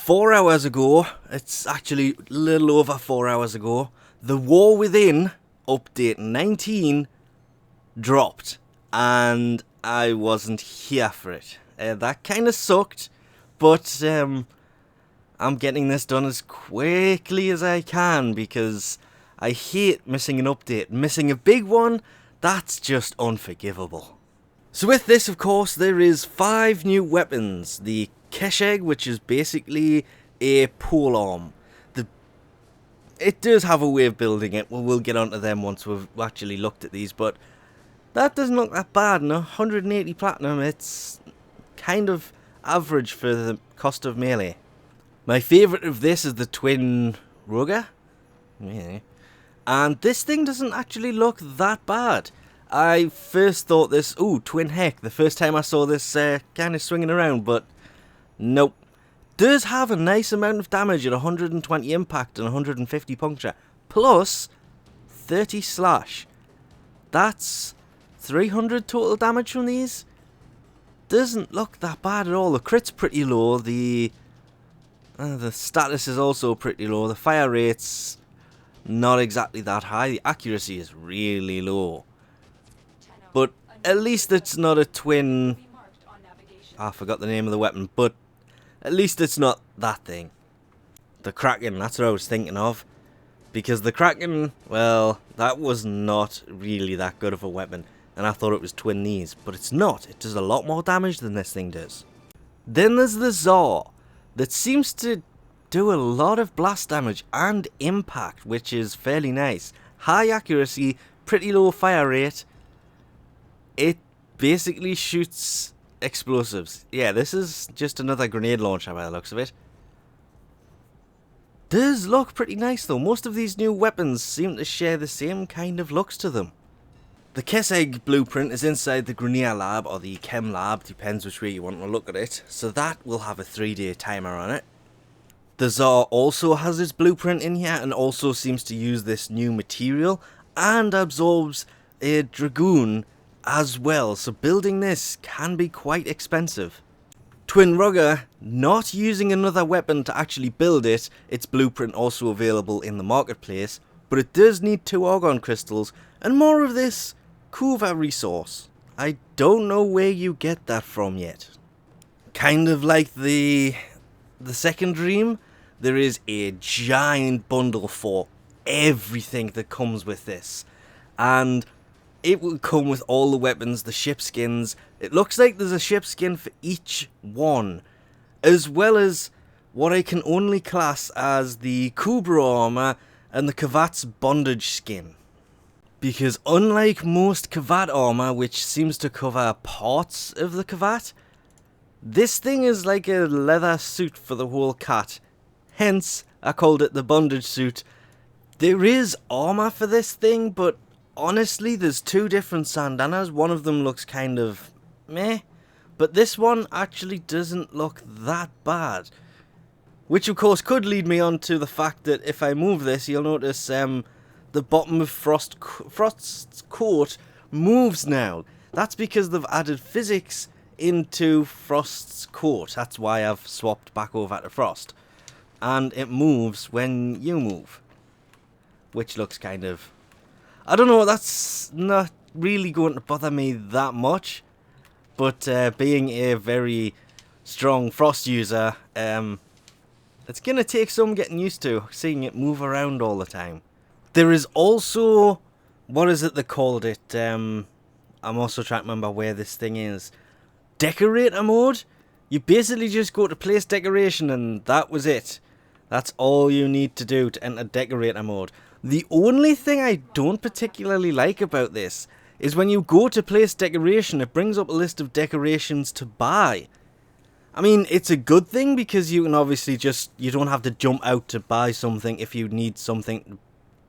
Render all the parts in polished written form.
4 hours ago, it's actually a little over 4 hours ago, the War Within update 19 dropped, and I wasn't here for it. That kind of sucked, but I'm getting this done as quickly as I can because I hate missing an update. Missing a big one, that's just unforgivable. So with this, of course, there is 5 new weapons. The Kesheg, which is basically a polearm. It does have a way of building it. We'll get onto them once we've actually looked at these, but that doesn't look that bad. No, 180 platinum, it's kind of average for the cost of melee. My favourite of this is the Twin Rugger. Yeah. And this thing doesn't actually look that bad. I first thought this, Twin Heck, the first time I saw this kind of swinging around, but nope. Does have a nice amount of damage at 120 impact and 150 puncture, plus 30 slash. That's 300 total damage from these. Doesn't look that bad at all. The crit's pretty low. The status is also pretty low. The fire rate's not exactly that high. The accuracy is really low. But at least it's not a twin. I forgot the name of the weapon, but at least it's not that thing. The Kraken, that's what I was thinking of. Because the Kraken, well, that was not really that good of a weapon. And I thought it was twin these, but it's not. It does a lot more damage than this thing does. Then there's the Zor, that seems to do a lot of blast damage and impact, which is fairly nice. High accuracy, pretty low fire rate. It basically shoots explosives. Yeah, this is just another grenade launcher by the looks of it. Does look pretty nice though. Most of these new weapons seem to share the same kind of looks to them. The Kesheg blueprint is inside the Grenier lab or the Chem lab, depends which way you want to look at it. So that will have a 3-day timer on it. The Zor also has its blueprint in here and also seems to use this new material and absorbs a Dragoon as well, so building this can be quite expensive. Twin Rugger, not using another weapon to actually build it, its blueprint also available in the marketplace, but it does need 2 Argon crystals and more of this Kuva resource. I don't know where you get that from yet. Kind of like the second dream, there is a giant bundle for everything that comes with this, and it will come with all the weapons, the ship skins. It looks like there's a ship skin for each one, as well as what I can only class as the Cobra armor and the Kavat's bondage skin. Because unlike most Kavat armor, which seems to cover parts of the Kavat, this thing is like a leather suit for the whole cat. Hence, I called it the bondage suit. There is armor for this thing, but honestly, there's 2 different syandnanas. One of them looks kind of meh, but this one actually doesn't look that bad. Which of course could lead me on to the fact that if I move this, you'll notice the bottom of Frost's coat moves now. That's because they've added physics into Frost's coat. That's why I've swapped back over to Frost. And it moves when you move. Which looks kind of, I don't know, that's not really going to bother me that much. But being a very strong Frost user, it's going to take some getting used to, seeing it move around all the time. There is also, what is it they called it? I'm also trying to remember where this thing is. Decorator mode? You basically just go to place decoration and that was it. That's all you need to do to enter decorator mode. The only thing I don't particularly like about this is when you go to place decoration, it brings up a list of decorations to buy. I mean, it's a good thing because you can obviously you don't have to jump out to buy something if you need something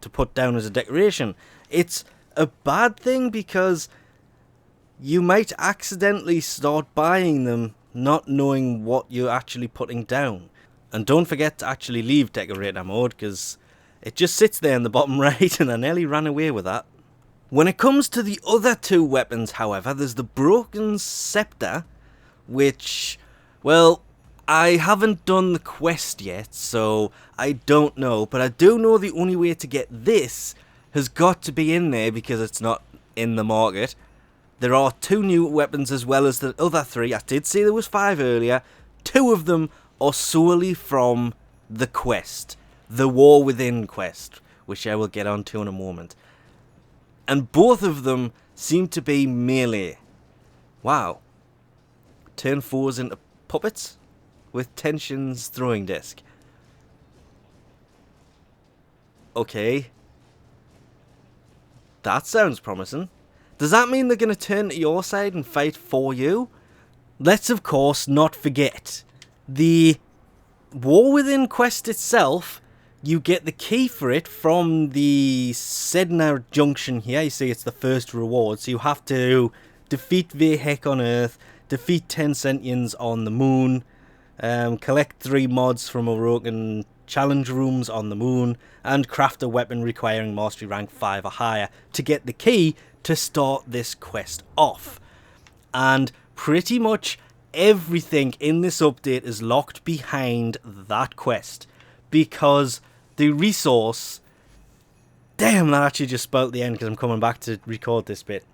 to put down as a decoration. It's a bad thing because you might accidentally start buying them not knowing what you're actually putting down. And don't forget to actually leave decorator mode because it just sits there in the bottom right and I nearly ran away with that. When it comes to the other 2 weapons, however, there's the broken Scepter, which, well, I haven't done the quest yet, so I don't know, but I do know the only way to get this has got to be in there because it's not in the market. There are 2 new weapons as well as the other 3. I did say there was 5 earlier. 2 of them are solely from the quest, the War Within quest, which I will get onto in a moment. And both of them seem to be melee. Wow. Turn foes into puppets with tension's throwing disc. Okay. That sounds promising. Does that mean they're going to turn to your side and fight for you? Let's, of course, not forget. The War Within quest itself, you get the key for it from the Sedna Junction here. You see it's the first reward. So you have to defeat Vahek on Earth, defeat 10 Sentients on the Moon, collect 3 mods from Orokin challenge rooms on the Moon, and craft a weapon requiring mastery rank 5 or higher to get the key to start this quest off. And pretty much everything in this update is locked behind that quest, because the resource... Damn, that actually just spelled the end because I'm coming back to record this bit.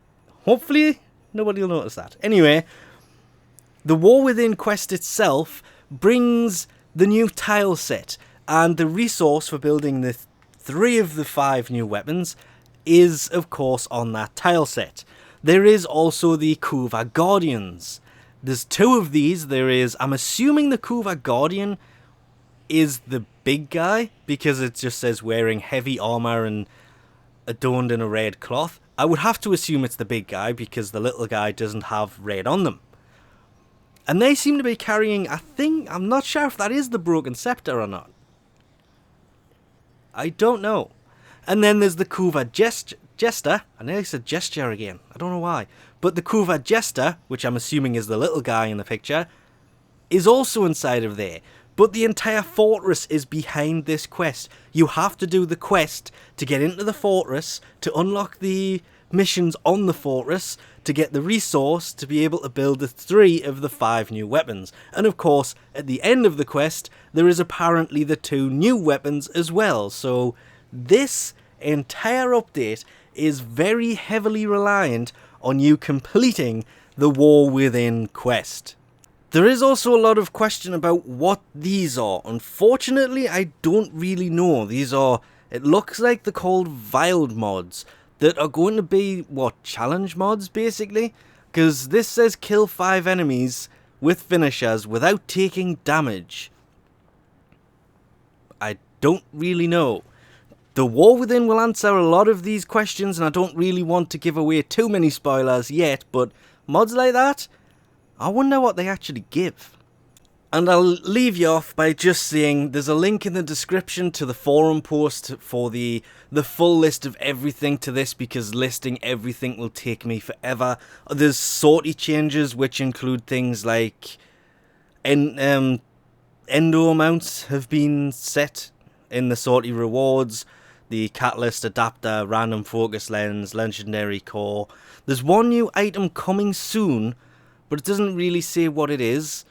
Hopefully nobody will notice that. Anyway, the War Within quest itself brings the new tile set, and the resource for building the 3 of the 5 new weapons is, of course, on that tile set. There is also the Coover Guardians. There's 2 of these. There is, I'm assuming the Coover Guardian is the big guy, because it just says wearing heavy armor and adorned in a red cloth. I would have to assume it's the big guy, because the little guy doesn't have red on them. And they seem to be carrying, I think, I'm not sure if that is the broken scepter or not. I don't know. And then there's the Kuva Jester. I nearly said gesture again. I don't know why. But the Kuva Jester, which I'm assuming is the little guy in the picture, is also inside of there. But the entire fortress is behind this quest. You have to do the quest to get into the fortress, to unlock the missions on the fortress, to get the resource to be able to build the 3 of the 5 new weapons. And of course, at the end of the quest, there is apparently the 2 new weapons as well. So this entire update is very heavily reliant on you completing the War Within quest. There is also a lot of question about what these are. Unfortunately, I don't really know. These are, it looks like they're called Veiled mods that are going to be, what, challenge mods basically? Because this says kill 5 enemies with finishers without taking damage. I don't really know. The War Within will answer a lot of these questions, and I don't really want to give away too many spoilers yet, but mods like that, I wonder what they actually give. And I'll leave you off by just saying there's a link in the description to the forum post for the full list of everything to this, because listing everything will take me forever. There's sortie changes, which include things like endo amounts have been set in the sortie rewards. The Catalyst Adapter, Random Focus Lens, Legendary Core. There's one new item coming soon, but it doesn't really say what it is.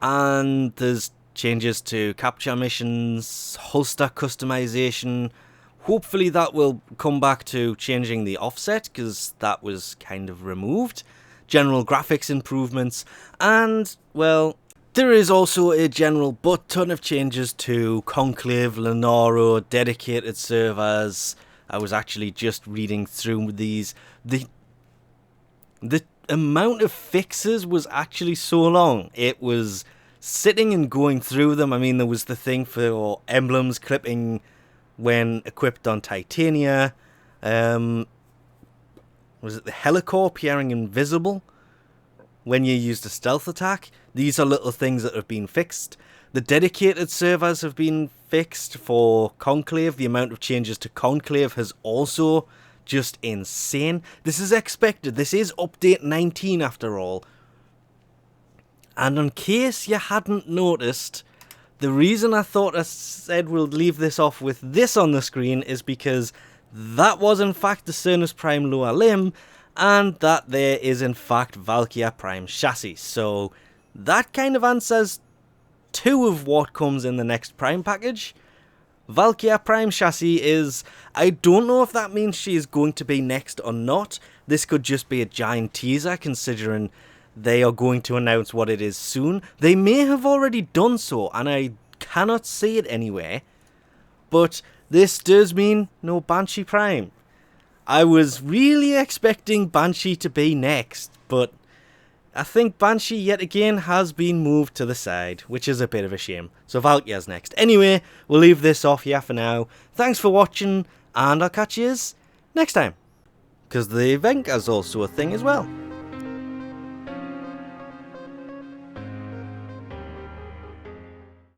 And there's changes to capture missions, holster customization. Hopefully that will come back to changing the offset, because that was kind of removed. General graphics improvements, and, well, there is also a general butt ton of changes to Conclave, Lenaro, dedicated servers. I was actually just reading through these. The amount of fixes was actually so long. It was sitting and going through them. I mean, there was the thing for emblems clipping when equipped on Titania. Was it the Helicore appearing invisible when you used a stealth attack? These are little things that have been fixed. The dedicated servers have been fixed for Conclave. The amount of changes to Conclave has also just insane. This is expected. This is update 19 after all. And in case you hadn't noticed, the reason I thought I said we'll leave this off with this on the screen is because that was in fact the Cernus Prime lower limb, and that there is in fact Valkyria Prime chassis. So that kind of answers 2 of what comes in the next Prime package. Valkyria Prime Chassis is... I don't know if that means she is going to be next or not. This could just be a giant teaser, considering they are going to announce what it is soon. They may have already done so, and I cannot see it anywhere. But this does mean no Banshee Prime. I was really expecting Banshee to be next, but I think Banshee yet again has been moved to the side, which is a bit of a shame. So Valkyria's next. Anyway, we'll leave this off here for now. Thanks for watching, and I'll catch you next time. Because the event is also a thing as well.